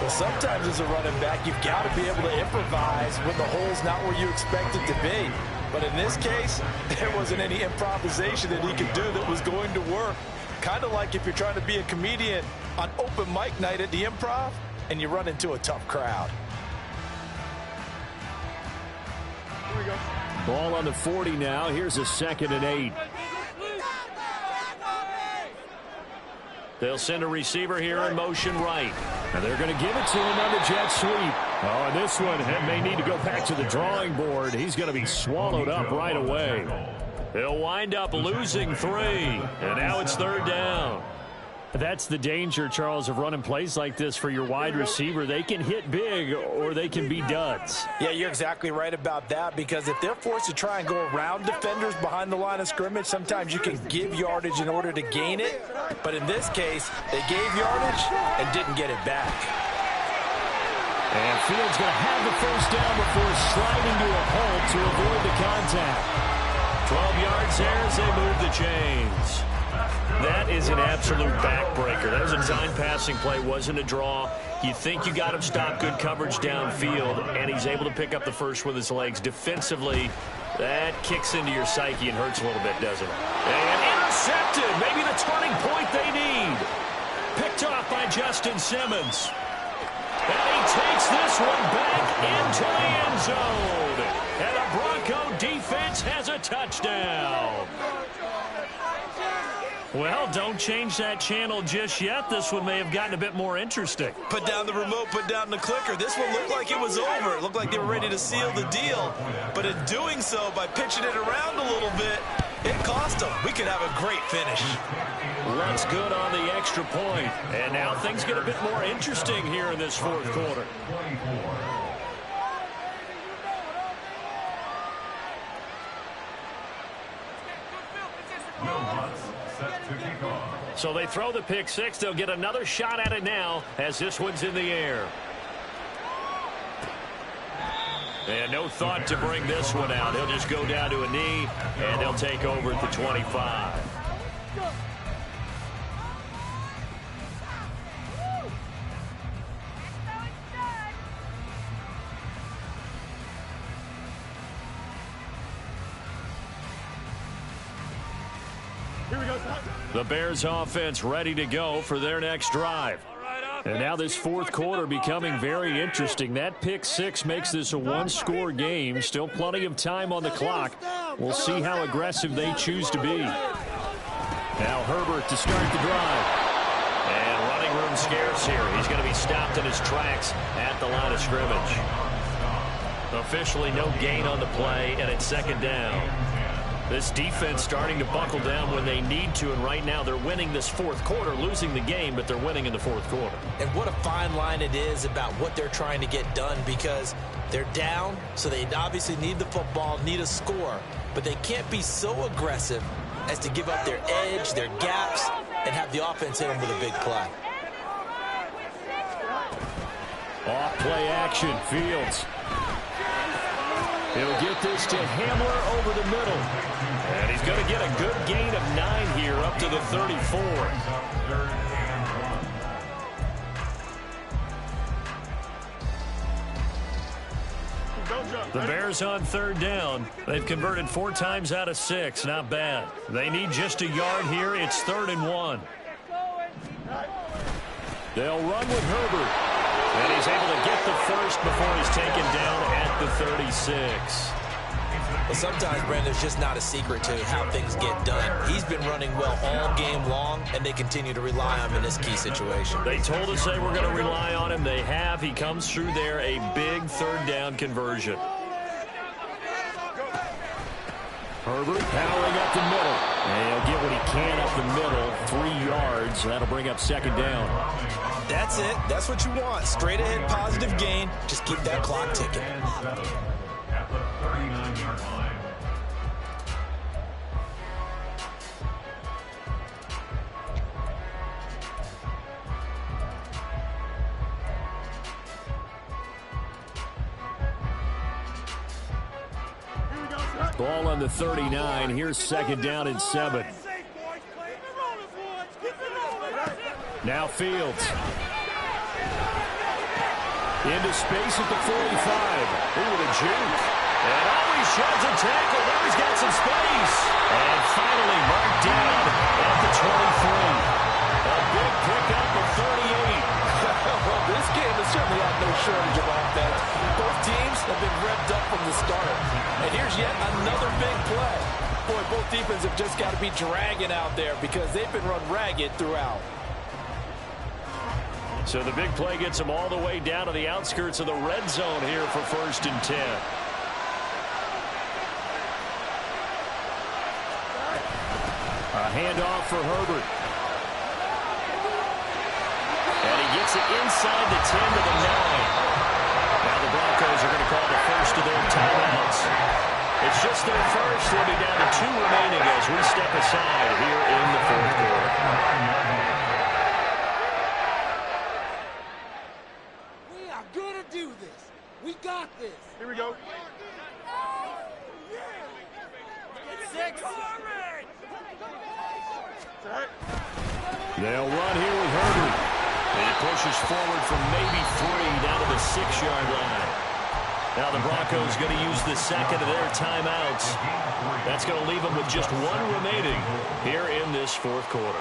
Well, sometimes as a running back, you've got to be able to improvise when the hole's not where you expect it to be. But in this case, there wasn't any improvisation that he could do that was going to work. Kind of like if you're trying to be a comedian on open mic night at the Improv and you run into a tough crowd. Here we go. Ball on the 40 now. Here's a 2nd and 8. They'll send a receiver here in motion right. And they're going to give it to him on the jet sweep. Oh, and this one may need to go back to the drawing board. He's going to be swallowed up right away. They'll wind up losing 3. And now it's 3rd down. That's the danger, Charles, of running plays like this for your wide receiver. They can hit big or they can be duds. Yeah, you're exactly right about that, because if they're forced to try and go around defenders behind the line of scrimmage, sometimes you can give yardage in order to gain it. But in this case, they gave yardage and didn't get it back. And Fields going to have the first down before sliding to a halt to avoid the contact. 12 yards there as they move the chains. That is an absolute backbreaker. That was a design passing play, wasn't a draw. You think you got him stopped, good coverage downfield, and he's able to pick up the first with his legs. Defensively, that kicks into your psyche and hurts a little bit, doesn't it? And intercepted, maybe the turning point they need. Picked off by Justin Simmons. And he takes this one back into the end zone. And the Bronco defense has a touchdown. Well, don't change that channel just yet. This one may have gotten a bit more interesting. Put down the remote, put down the clicker. This one looked like it was over. It looked like they were ready to seal the deal. But in doing so, by pitching it around a little bit, it cost them. We could have a great finish. Looks good on the extra point. And now things get a bit more interesting here in this 4th quarter. So they throw the pick 6. They'll get another shot at it now as this one's in the air. And no thought to bring this one out. He'll just go down to a knee, and they'll take over at the 25. The Bears offense ready to go for their next drive. And now this 4th quarter becoming very interesting. That pick 6 makes this a 1-score game. Still plenty of time on the clock. We'll see how aggressive they choose to be. Now Herbert to start the drive. And running room scarce here. He's going to be stopped in his tracks at the line of scrimmage. Officially no gain on the play, and it's 2nd down. This defense starting to buckle down when they need to, and right now they're winning this 4th quarter, losing the game, but they're winning in the 4th quarter. And what a fine line it is about what they're trying to get done, because they're down, so they obviously need the football, need a score, but they can't be so aggressive as to give up their edge, their gaps, and have the offense hit them with a big play. Off play action, Fields. He'll get this to Hamler over the middle. And he's going to get a good gain of 9 here up to the 34. The Bears on 3rd down. They've converted 4 times out of 6. Not bad. They need just a yard here. It's 3rd and 1. They'll run with Herbert. And he's able to get the first before he's taken down at the 36. Well, sometimes, Brandon, it's just not a secret to how things get done. He's been running well all game long, and they continue to rely on him in this key situation. They told us they were going to rely on him. They have. He comes through there, a big 3rd down conversion. Herbert powering up the middle. And he'll get what he can up the middle. 3 yards. That'll bring up 2nd down. That's it. That's what you want. Straight ahead positive gain. Just keep that clock ticking. At the 39-yard line. Ball on the 39. Here's 2nd down and 7. Now Fields. Into space at the 45. Ooh, the juke. And always sheds a tackle. Now he's got some space. And finally marked down at the 23. A big pickup of 38. Well, this game has certainly had no shortage of offense. Both teams have been revved up from the start. And here's yet another big play. Boy, both defenses have just got to be dragging out there because they've been run ragged throughout. So the big play gets them all the way down to the outskirts of the red zone here for 1st and 10. A handoff for Herbert. And he gets it inside the 10 to the 9. Now the Broncos are going to call the first of their timeouts. It's just their first. They'll be down to 2 remaining as we step aside here in the 4th quarter. We are going to do this. We got this. Here we go. Six. They'll run here with Herbert. And he pushes forward from maybe 3 down to the 6-yard line. Now the Broncos going to use the second of their timeouts. That's going to leave them with just 1 remaining here in this 4th quarter.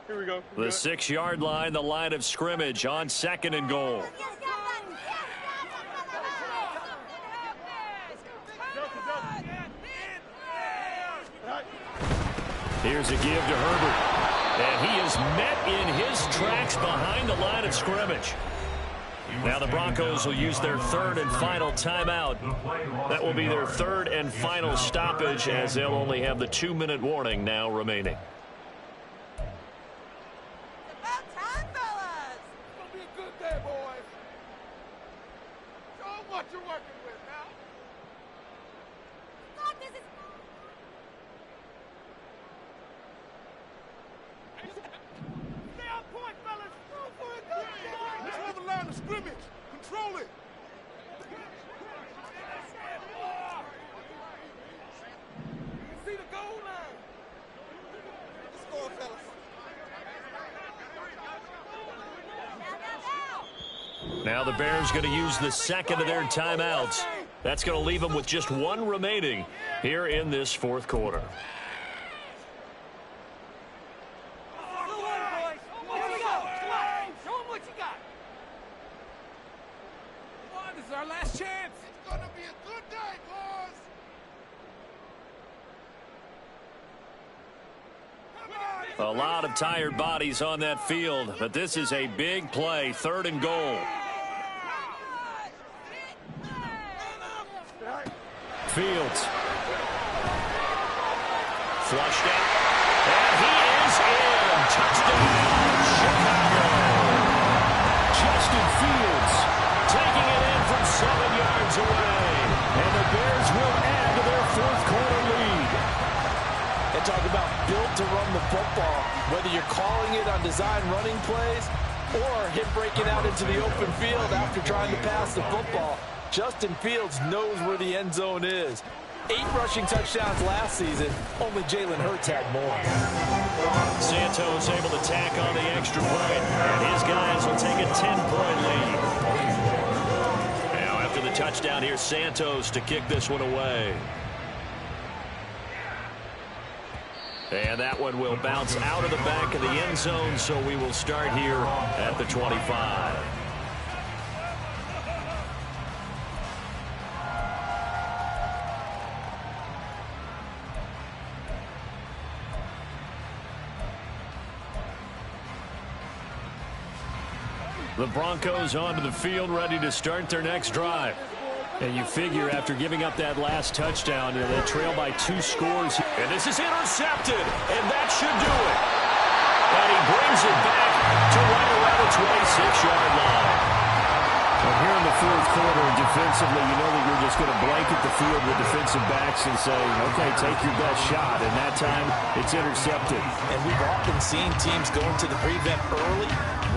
Here we go. The 6-yard line, the line of scrimmage on 2nd and goal. Here's a give to Herbert. And he is met in his tracks behind the line of scrimmage. Now the Broncos will use their 3rd and final timeout. That will be their 3rd and final stoppage as they'll only have the 2-minute warning now remaining. Now the Bears going to use the second of their timeouts. That's going to leave them with just 1 remaining here in this 4th quarter. This is our last chance. It's going to be a good day, boys. A lot of tired bodies on that field, but this is a big play, 3rd and goal. Fields. Flushed out. And he is in. Touchdown, Chicago. Justin Fields taking it in from 7 yards away. And the Bears will add to their 4th quarter lead. And talk about built to run the football. Whether you're calling it on design running plays or him breaking out into the open field after trying to pass the football, Justin Fields knows where the end zone is. 8 rushing touchdowns last season. Only Jalen Hurts had more. Santos able to tack on the extra point, and his guys will take a 10-point lead. Now after the touchdown, here's Santos to kick this one away. And that one will bounce out of the back of the end zone, so we will start here at the 25. The Broncos onto the field, ready to start their next drive. And you figure after giving up that last touchdown, they trail by 2 scores. And this is intercepted, and that should do it. And he brings it back to right around the 26-yard line. And here in the the fourth quarter defensively, you know that you're just going to blanket the field with defensive backs and say, okay, take your best shot. And that time, it's intercepted. And we've often seen teams go into the prevent early,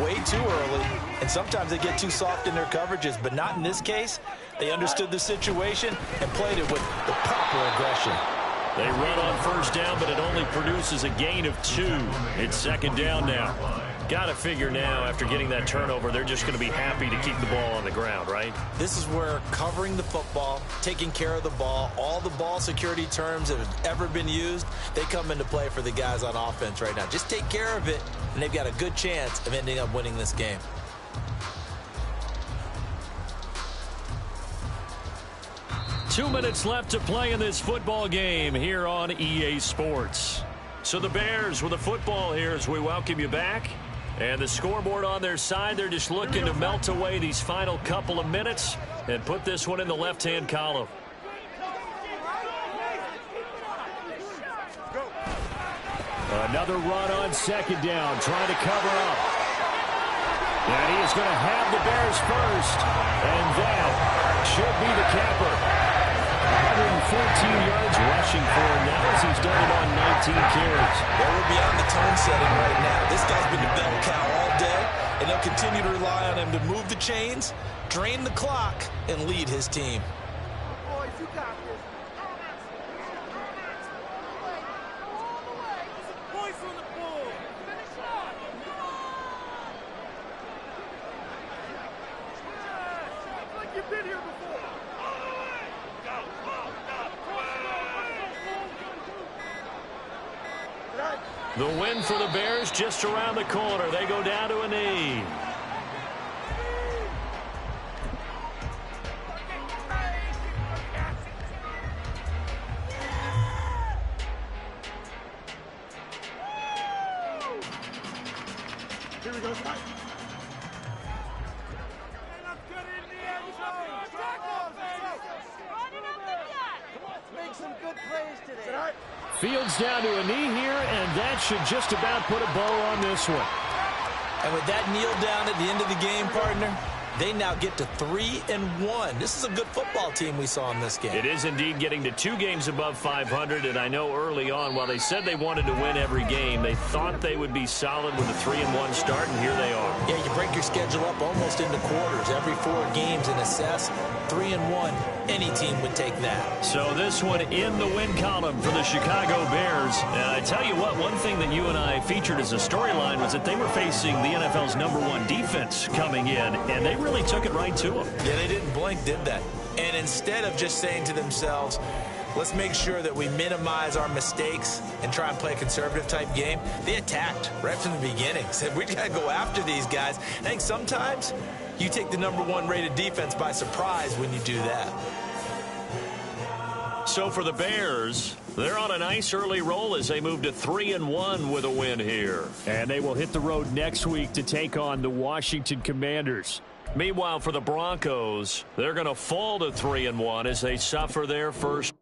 way too early, and sometimes they get too soft in their coverages, but not in this case. They understood the situation and played it with the proper aggression. They run on first down, but it only produces a gain of 2. It's second down now. Got to figure now, after getting that turnover, they're just going to be happy to keep the ball on the ground, right? This is where covering the football, taking care of the ball, all the ball security terms that have ever been used, they come into play for the guys on offense right now. Just take care of it, and they've got a good chance of ending up winning this game. Two minutes left to play in this football game here on EA Sports. So the Bears with the football here as we welcome you back. And the scoreboard on their side, they're just looking to melt away these final couple of minutes and put this one in the left-hand column. Another run on second down, trying to cover up. And he is going to have the Bears first. And that should be the capper. 114 yards rushing for him now as he's done it on 19 carries. Well, we're beyond the tone setting right now. This guy's been the bell cow all day, and they'll continue to rely on him to move the chains, drain the clock, and lead his team. Boys, you got this. Boys on the ball. Finish up. Act like you've been here before. The win for the Bears just around the corner. They go down to a knee. Here we go. Make some good plays today. Fields down to a knee here, and that should just about put a bow on this one. And with that kneel down at the end of the game, partner, they now get to 3-1. This is a good football team we saw in this game. It is indeed getting to 2 games above 500, and I know early on, while they said they wanted to win every game, they thought they would be solid with a 3-1 start, and here they are. Yeah, you break your schedule up almost into quarters, every 4 games, and assess 3-1. Any team would take that. So this one in the win column for the Chicago Bears. And I tell you what, one thing that you and I featured as a storyline was that they were facing the NFL's #1 defense coming in, and they really took it right to them. Yeah, they didn't blink, did they? And instead of just saying to themselves, let's make sure that we minimize our mistakes and try and play a conservative type game, they attacked right from the beginning. Said, we got to go after these guys. I think sometimes you take the #1 rated defense by surprise when you do that. So for the Bears, they're on a nice early roll as they move to 3-1 with a win here. And they will hit the road next week to take on the Washington Commanders. Meanwhile, for the Broncos, they're going to fall to 3-1 as they suffer their first